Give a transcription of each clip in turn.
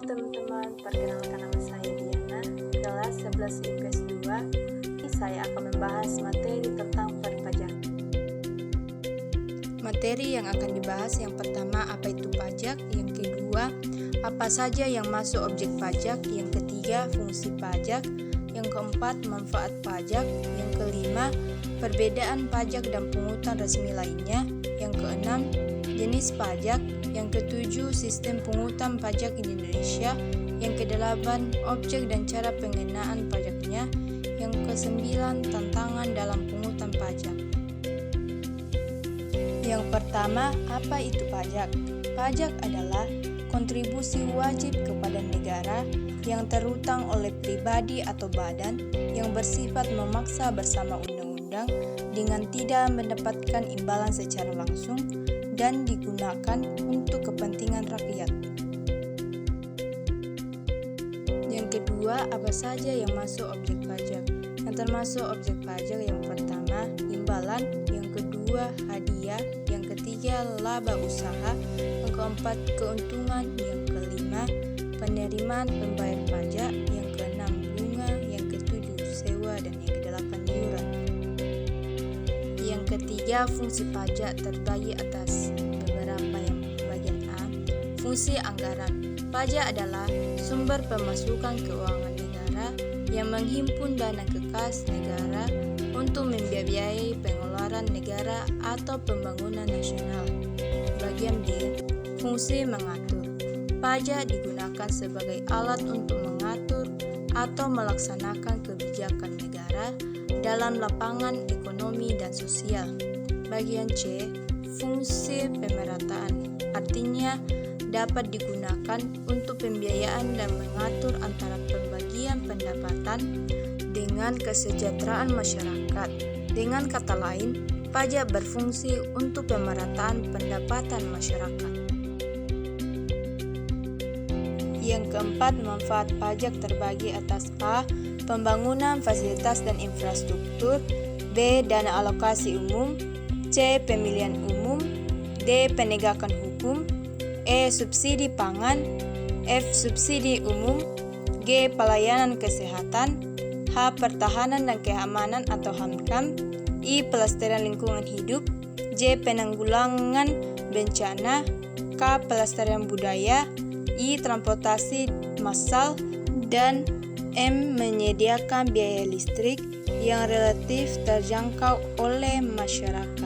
teman-teman, perkenalkan nama saya Diana, kelas 11 IPS 2. Ini saya akan membahas materi tentang pajak. Materi yang akan dibahas yang pertama, apa itu pajak, yang kedua, apa saja yang masuk objek pajak, yang ketiga, fungsi pajak, yang keempat, manfaat pajak, yang kelima, perbedaan pajak dan pungutan resmi lainnya, yang keenam, jenis pajak, yang ketujuh, sistem pungutan pajak di Indonesia, yang kedelapan, objek dan cara pengenaan pajaknya, yang kesembilan, tantangan dalam pungutan pajak. Yang pertama, apa itu pajak? Pajak adalah kontribusi wajib kepada negara yang terutang oleh pribadi atau badan yang bersifat memaksa bersama undang-undang dengan tidak mendapatkan imbalan secara langsung dan digunakan untuk kepentingan rakyat. Yang kedua, apa saja yang masuk objek pajak? Yang termasuk objek pajak yang pertama, imbalan, yang kedua, hadiah, yang ketiga, laba usaha, yang keempat, keuntungan, yang kelima, penerimaan pembayar pajak, yang keenam, bunga, yang ketujuh, sewa, dan yang kedelapan, iuran. Yang ketiga, fungsi pajak terbagi atas beberapa. Yang bagian A, fungsi anggaran. Pajak adalah sumber pemasukan keuangan negara yang menghimpun dana ke kas negara untuk membiayai pengeluaran negara atau pembangunan nasional. Bagian B, fungsi mengatur. Pajak digunakan sebagai alat untuk mengatur atau melaksanakan kebijakan negara dalam lapangan ekonomi dan sosial. Bagian C, fungsi pemerataan. Artinya dapat digunakan untuk pembiayaan dan mengatur antara pembagian pendapatan dengan kesejahteraan masyarakat. Dengan kata lain, pajak berfungsi untuk pemerataan pendapatan masyarakat. Yang keempat, manfaat pajak terbagi atas A, pembangunan fasilitas dan infrastruktur, B, dana alokasi umum, C, pemilihan umum, D, penegakan hukum, E, subsidi pangan, F, subsidi umum, G, pelayanan kesehatan, H, pertahanan dan keamanan atau HAMKAM, I, pelestarian lingkungan hidup, J, penanggulangan bencana, K, pelestarian budaya, I, transportasi massal, dan M, menyediakan biaya listrik yang relatif terjangkau oleh masyarakat.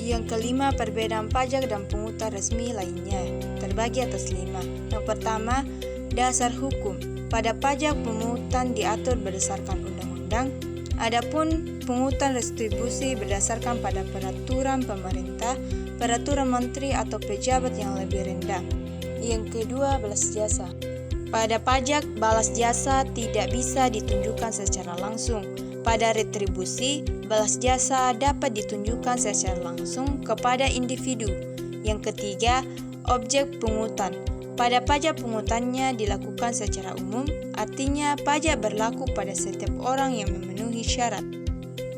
Yang kelima, perbedaan pajak dan pungutan resmi lainnya terbagi atas 5. Yang pertama, dasar hukum. Pada pajak pungutan diatur berdasarkan undang-undang, adapun pungutan retribusi berdasarkan pada peraturan pemerintah, peraturan menteri atau pejabat yang lebih rendah. Yang kedua, balas jasa. Pada pajak, balas jasa tidak bisa ditunjukkan secara langsung. Pada retribusi, balas jasa dapat ditunjukkan secara langsung kepada individu. Yang ketiga, objek pungutan. Pada pajak pungutannya dilakukan secara umum, artinya pajak berlaku pada setiap orang yang memenuhi syarat.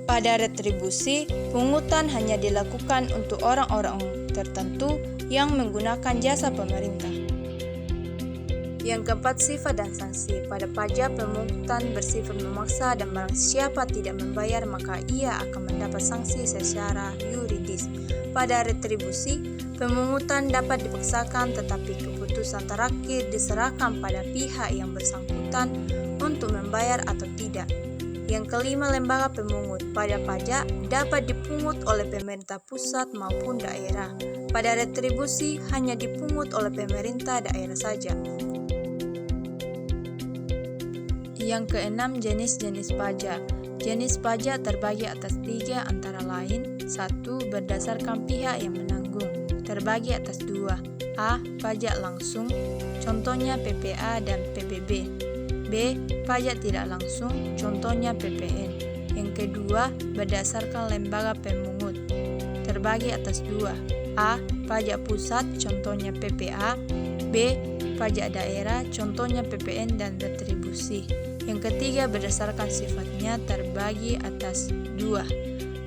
Pada retribusi, pungutan hanya dilakukan untuk orang-orang tertentu yang menggunakan jasa pemerintah. Yang keempat, sifat dan sanksi. Pada pajak, pemungutan bersifat memaksa dan barang siapa tidak membayar maka ia akan mendapat sanksi secara yuridis. Pada retribusi, pemungutan dapat dipaksakan tetapi keputusan terakhir diserahkan pada pihak yang bersangkutan untuk membayar atau tidak. Yang kelima, lembaga pemungut. Pada pajak dapat dipungut oleh pemerintah pusat maupun daerah. Pada retribusi hanya dipungut oleh pemerintah daerah saja. Yang keenam, jenis-jenis pajak. Jenis pajak terbagi atas 3 antara lain. 1. Berdasarkan pihak yang menanggung, terbagi atas 2. A. Pajak langsung, contohnya PPA dan PBB. B. Pajak tidak langsung, contohnya PPN. Yang kedua, berdasarkan lembaga pemungut, terbagi atas 2. A. Pajak pusat, contohnya PPA. B. Pajak daerah, contohnya PPN dan retribusi. Yang ketiga, berdasarkan sifatnya terbagi atas 2,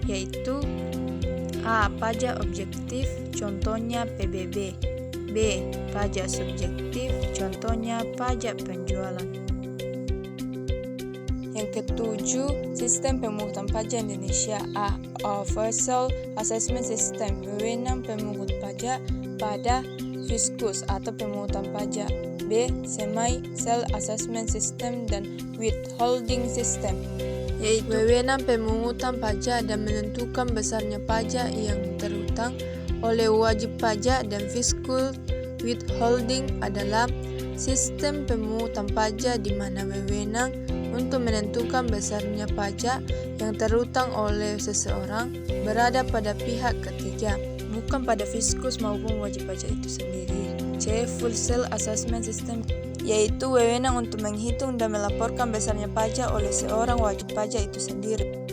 yaitu A. Pajak objektif, contohnya PBB. B. B. Pajak subjektif, contohnya pajak penjualan. Yang ketujuh, sistem pemungutan pajak Indonesia. A. Universal Assessment System, wewenang pemungut pajak pada fiskus atau pemungutan pajak. B. Semi Self Assessment System dan Withholding System, yaitu wewenang pemungutan pajak dan menentukan besarnya pajak yang terhutang oleh wajib pajak dan fiskus. Withholding adalah sistem pemungutan pajak di mana wewenang untuk menentukan besarnya pajak yang terhutang oleh seseorang berada pada pihak ketiga, bukan pada fiskus maupun wajib pajak itu sendiri. C. Full Self Assessment System, yaitu wewenang untuk menghitung dan melaporkan besarnya pajak oleh seorang wajib pajak itu sendiri.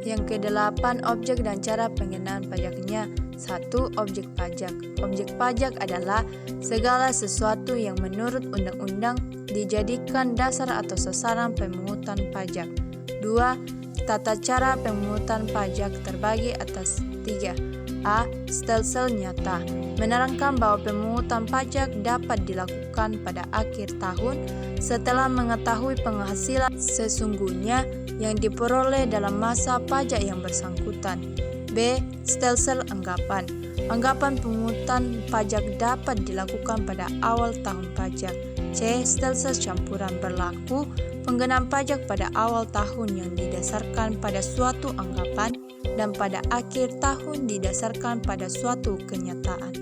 Yang kedelapan, objek dan cara pengenaan pajaknya. 1. Objek pajak. Objek pajak adalah segala sesuatu yang menurut undang-undang dijadikan dasar atau sasaran pemungutan pajak. 2. Tata cara pemungutan pajak terbagi atas 3. A. Stelsel nyata, menerangkan bahwa pemungutan pajak dapat dilakukan pada akhir tahun setelah mengetahui penghasilan sesungguhnya yang diperoleh dalam masa pajak yang bersangkutan. B. Stelsel anggapan. Anggapan pemungutan pajak dapat dilakukan pada awal tahun pajak. C. Stelsel campuran, berlaku pengenaan pajak pada awal tahun yang didasarkan pada suatu anggapan dan pada akhir tahun didasarkan pada suatu kenyataan.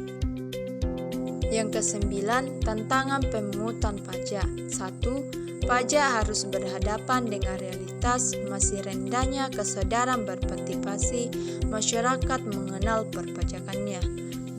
Yang kesembilan, tantangan pemungutan pajak. 1. Pajak harus berhadapan dengan realitas masih rendahnya kesadaran berpartisipasi masyarakat mengenal perpajakannya.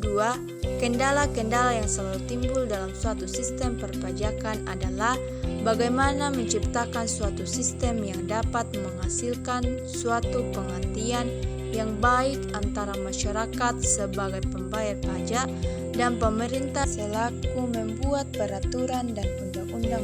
2. Kendala-kendala yang selalu timbul dalam suatu sistem perpajakan adalah bagaimana menciptakan suatu sistem yang dapat menghasilkan suatu pengertian yang baik antara masyarakat sebagai pembayar pajak dan pemerintah selaku membuat peraturan dan undang-undang